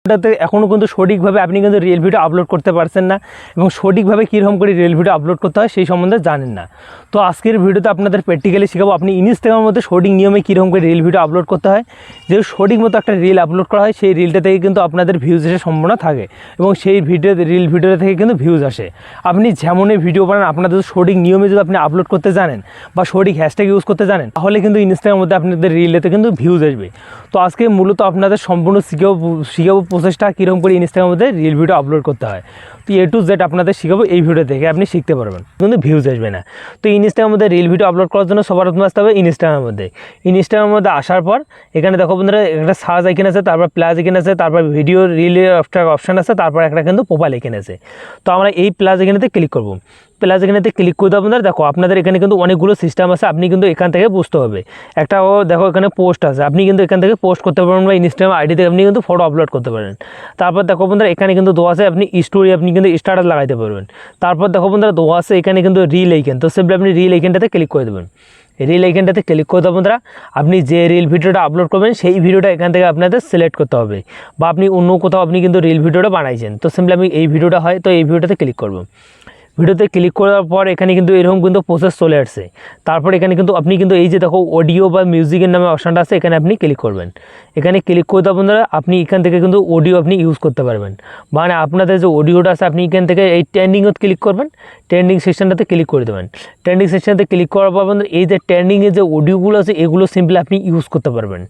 এটাতে এখনও কিন্তু সঠিকভাবে আপনি কিন্তু রিয়েল ভিডিও আপলোড করতে পারছেন না এবং সঠিকভাবে কীরকম করে রিয়েল ভিডিও আপলোড করতে হয় সেই সম্বন্ধে জানেন না। তো আজকের ভিডিওতে আপনাদের প্র্যাকটিক্যালি শেখাবো আপনি ইনস্টাগ্রামের মধ্যে সঠিক নিয়মে কীরকম করে রিয়েল ভিডিও আপলোড করতে হয়। যেহেতু সঠিক মতো একটা রিল আপলোড করা হয় সেই রিলটা থেকে কিন্তু আপনাদের ভিউজ আসার সম্ভাবনা থাকে এবং সেই রিল ভিডিও থেকে কিন্তু ভিউজ আসে। আপনি যেমনই ভিডিও বানান আপনাদের সঠিক নিয়মে যদি আপনি আপলোড করতে জানেন বা সঠিক হ্যাশট্যাগ ইউজ করতে জানেন তাহলে কিন্তু ইনস্টাগ্রামের মধ্যে আপনাদের রিলেতে কিন্তু ভিউজ আসবে। তো আজকে মূলত আপনাদের সম্পূর্ণ শিখাবো প্রসেসটা কীরকম করে ইনস্টাগ্রামের মধ্যে রিল ভিডিও আপলোড করতে হয়। তো A to Z আপনাদের শিখাবো, এই ভিডিও দেখে আপনি শিখতে পারবেন, কিন্তু ভিউজ আসবে না। তো ইনস্টাগ্রামের মধ্যে রিল ভিডিও আপলোড করার জন্য সবার প্রথমে আসতে হবে ইনস্টাগ্রামের মধ্যে আসার পর এখানে দেখো বন্ধুরা একটা সার্চ আইকন আছে, তারপর প্লাস আইকন আছে, তারপর ভিডিও রিলের অপশান আছে, তারপর একটা কিন্তু প্রোফাইল আইকন আছে। তো আমরা এই প্লাস আইকনেতে ক্লিক করব। প্লাস এখানেতে ক্লিক করে দেবো বন্ধুরা। দেখো আপনাদের এখানে কিন্তু অনেকগুলো সিস্টেম আছে, আপনি কিন্তু এখান থেকে বুঝতে হবে। একটা দেখো এখানে পোস্ট আছে, আপনি কিন্তু এখান থেকে পোস্ট করতে পারবেন বা ইনস্টাগ্রাম আইডি থেকে আপনি কিন্তু ফটো আপলোড করতে পারেন। তারপর দেখো বন্ধুরা এখানে কিন্তু দেওয়া আছে আপনি স্টোরি, আপনি কিন্তু স্ট্যাটাস লাগাইতে পারবেন। তারপর দেখো বন্ধুরা দেওয়া আছে এখানে কিন্তু রিল আইকন, তো সিম্পলি আপনি রিল আইকনটাতে ক্লিক করে দেবেন। রিল আইকনটাতে ক্লিক করে দেবো বন্ধুরা। আপনি যে রিল ভিডিওটা আপলোড করবেন সেই ভিডিওটা এখান থেকে আপনাদের সিলেক্ট করতে হবে, বা আপনি অন্য কোথাও আপনি কিন্তু রিল ভিডিওটা বানাইছেন। তো সিম্পলি আমি এই ভিডিওটা হয় তো এই ভিডিওটাতে ক্লিক করব। ভিডিওতে ক্লিক করার পর এখানে কিন্তু এরকম কিন্তু প্রসেস চলে আসছে। তারপর এখানে কিন্তু আপনি কিন্তু এই যে দেখো অডিও বা মিউজিকের নামে অপশানটা আছে, এখানে আপনি ক্লিক করবেন। এখানে ক্লিক করে দেওয়া বন্ধুরা আপনি এখান থেকে কিন্তু অডিও আপনি ইউজ করতে পারবেন, মানে আপনাদের যে অডিওটা আছে আপনি এখান থেকে এই ট্রেন্ডিংয়ে ক্লিক করবেন, ট্রেন্ডিং সেকশনটাতে ক্লিক করে দেবেন। ট্রেন্ডিং সেকশনটাতে ক্লিক করার পর বন্ধুরা এই যে ট্রেন্ডিংয়ে যে অডিওগুলো আছে এগুলো সিম্পলি আপনি ইউজ করতে পারবেন।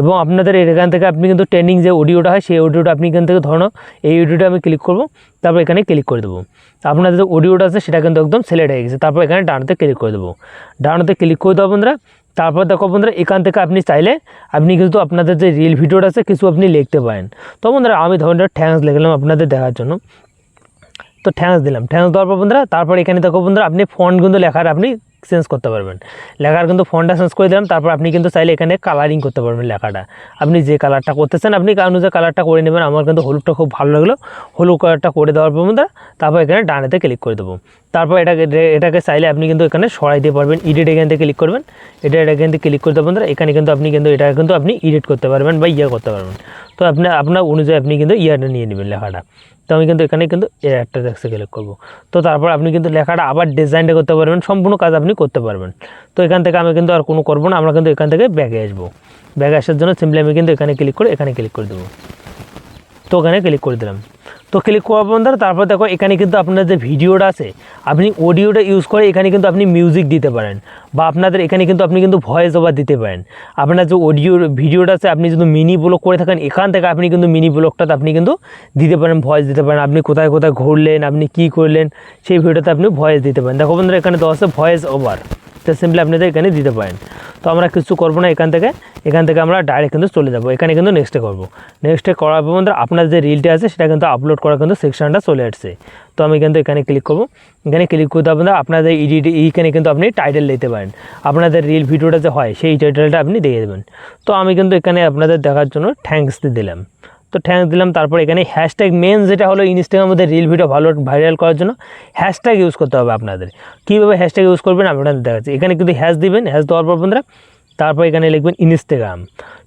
এবং আপনাদের এখান থেকে আপনি কিন্তু ট্রেন্ডিং যে অডিওটা হয় সেই অডিওটা আপনি এখান থেকে ধরো এই অডিওটা আমি ক্লিক করব, তারপর এখানে ক্লিক করে দেবো। আপনাদের যে অডিওটা আছে সেটা কিন্তু একদম সিলেক্ট হয়ে গেছে। তারপর এখানে ডানতে ক্লিক করে দেবো, ডানতে ক্লিক করে দেবো বন্ধুরা। তারপর দেখো বন্ধুরা এখান থেকে আপনি চাইলে আপনি কিন্তু আপনাদের যে রিল ভিডিওটা আছে কিছু আপনি লিখতে পারেন। তো বন্ধুরা আমি ধরুন থ্যাঙ্কস লিখলাম আপনাদের দেখার জন্য, তো থ্যাঙ্কস দিলাম। থ্যাঙ্কস দেওয়ার পর বন্ধুরা তারপর এখানে দেখো বন্ধুরা আপনি ফন্ট কিন্তু লেখার আপনি চেঞ্জ করতে পারবেন, লেখার কিন্তু ফন্টটা চেঞ্জ করে দিলাম। তারপর আপনি কিন্তু চাইলে এখানে কালারিং করতে পারবেন লেখাটা, আপনি যে কালারটা করতেছেন আপনি অনুযায়ী কালারটা করে নেবেন। আমার কিন্তু হলুদটা খুব ভালো লাগলো, হলুদ কালারটা করে দেওয়ার পর বন্ধুরা তারপর এখানে ডানেতে ক্লিক করে দেবো। তারপর এটাকে চাইলে আপনি কিন্তু এখানে সরাই দিতে পারবেন, এডিট এখান থেকে ক্লিক করবেন, এখান থেকে ক্লিক করতে বন্ধুরা এখানে কিন্তু আপনি কিন্তু এটা কিন্তু আপনি এডিট করতে পারবেন বা করতে পারবেন। তো আপনার অনুযায়ী আপনি কিন্তু ইয়াটা নিয়ে নেবেন লেখাটা। তো আমি কিন্তু এখানে কিন্তু একটা টেক্সটে ক্লিক করবো। তো তারপর আপনি কিন্তু লেখাটা আবার ডিজাইনটা করতে পারবেন, সম্পূর্ণ কাজ আপনি করতে পারবেন। তো এখান থেকে আমি কিন্তু আর কোনো করবো না, আমরা কিন্তু এখান থেকে ব্যাগে আসবো। ব্যাগে আসার জন্য সিম্পলি আমি কিন্তু এখানে ক্লিক করে দেবো। তো ওখানে ক্লিক করে দিলাম। তো ক্লিক করার পর তারপর দেখো এখানে কিন্তু আপনার যে ভিডিওটা আছে আপনি অডিওটা ইউজ করে এখানে কিন্তু আপনি মিউজিক দিতে পারেন, বা আপনাদের এখানে কিন্তু আপনি কিন্তু ভয়েস ওভার দিতে পারেন। আপনার যে ভিডিওটা আছে আপনি যদি মিনি ব্লগ করে থাকেন এখান থেকে আপনি কিন্তু মিনি ব্লগটাতে আপনি কিন্তু দিতে পারেন, ভয়েস দিতে পারেন। আপনি কোথায় কোথায় ঘুরলেন, আপনি কী করলেন সেই ভিডিওতে আপনি ভয়েস দিতে পারেন। দেখো বন্ধুরা এখানে দেওয়া আছে ভয়েস ওভার, তো সিম্পলি আপনাদের এখানে দিতে পারেন। তো আমরা কিছু করবো না, এখান থেকে আমরা ডাইরেক্ট কিন্তু চলে যাবো। এখানে কিন্তু নেক্সটে করবো, নেক্সটে করার পর বন্ধুরা আপনার যে রিলটা আছে সেটা কিন্তু আপলোড করার কিন্তু সেকশনটা চলে আসছে। তো আমি কিন্তু এখানে ক্লিক করবো, এখানে ক্লিক করতে আপনারা আপনাদের এইখানে কিন্তু আপনি টাইটেল দিতে পারেন, আপনাদের রিল ভিডিওটা যে হয় সেই টাইটেলটা আপনি দিয়ে দেবেন। তো আমি কিন্তু এখানে আপনাদের দেখার জন্য থ্যাঙ্কস দিলাম। তো থ্যাঙ্কস দিলাম। তারপর এখানে হ্যাশট্যাগ মেন যেটা হলো ইনস্টাগ্রামের মধ্যে রিল ভিডিও ভাইরাল করার জন্য হ্যাশট্যাগ ইউজ করতে হবে আপনাদের। কীভাবে হ্যাশট্যাগ ইউজ করবেন আপনাদের দেখাচ্ছি। এখানে কিন্তু হ্যাশ দিবেন, হ্যাশ দেওয়ার পর বন্ধুরা তারপর এখানে লিখবেন ইনস্টাগ্রাম।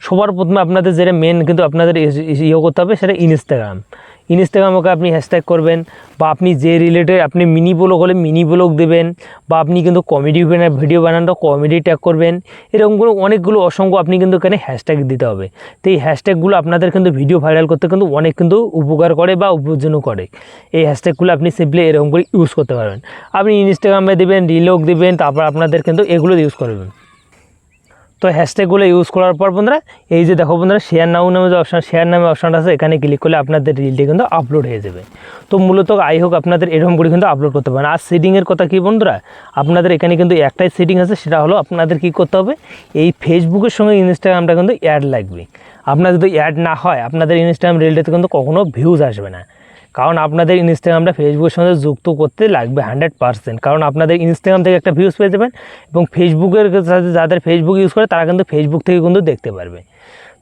সবার প্রথমে আপনাদের যেটা মেন কিন্তু আপনাদের করতে হবে সেটা ইনস্টাগ্রামকে আপনি হ্যাশট্যাগ করবেন, বা আপনি যে রিলেটেড আপনি মিনি ব্লগ হলে মিনি ব্লগ দেবেন, বা আপনি কিন্তু কমেডি ভিডিও বানানো কমেডি ট্যাগ করবেন। এরকমগুলো অনেকগুলো অসংখ্য আপনি কিন্তু এখানে হ্যাশট্যাগ দিতে হবে। তো এই হ্যাশট্যাগুলো আপনাদের কিন্তু ভিডিও ভাইরাল করতে কিন্তু অনেক কিন্তু উপকার করে বা উপযোজনও করে। এই হ্যাশট্যাগুলো আপনি সিম্পলি এরকম করে ইউজ করতে পারবেন। আপনি ইনস্টাগ্রামে দেবেন, রিলক দেবেন, তারপর আপনাদের কিন্তু এগুলো ইউজ করবেন। তো হ্যাশট্যাগুলো ইউজ করার পর বন্ধুরা এই যে দেখো বন্ধুরা শেয়ার নাও নামে যে শেয়ার নামে অপশানটা আছে এখানে ক্লিক করলে আপনাদের রিলটি কিন্তু আপলোড হয়ে যাবে। তো মূলত আই হোক আপনাদের এরকম করে কিন্তু আপলোড করতে পারেন। আর সেটিংয়ের কথা কী বন্ধুরা, আপনাদের এখানে কিন্তু একটাই সেটিং আছে, সেটা হলো আপনাদের কী করতে হবে, এই ফেসবুকের সঙ্গে ইনস্টাগ্রামটা কিন্তু অ্যাড লাগবে। আপনার যদি অ্যাড না হয় আপনাদের ইনস্টাগ্রাম রিলটাতে কিন্তু কখনও ভিউজ আসবে না, কারণ আপনাদের ইনস্টাগ্রামটা ফেসবুকের সঙ্গে যুক্ত করতে লাগবে 100%। কারণ আপনাদের ইনস্টাগ্রাম থেকে একটা ভিউজ পেয়ে যাবেন এবং ফেসবুকের সাথে যাদের ফেসবুক ইউজ করে তারা কিন্তু ফেসবুক থেকে কিন্তু দেখতে পারবে।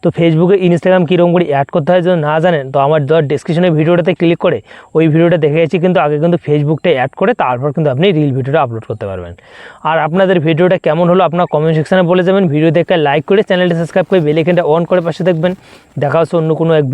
তো ফেসবুকে ইনস্টাগ্রাম কীরকম করে অ্যাড করতে হয় যদি না জানেন তো আমার ডেসক্রিপশনে ভিডিওটাতে ক্লিক করে ওই ভিডিওটা দেখে গেছি, কিন্তু আগে কিন্তু ফেসবুকটা অ্যাড করে তারপর কিন্তু আপনি রিল ভিডিওটা আপলোড করতে পারবেন। আর আপনাদের ভিডিওটা কেমন হলো আপনার কমেন্ট সেকশনে বলে যাবেন। ভিডিও দেখে লাইক করে চ্যানেলটা সাবস্ক্রাইব করে বেল আইকনটা অন করে পাশে দেখবেন। দেখা হচ্ছে অন্য কোনো এক ভিডিও।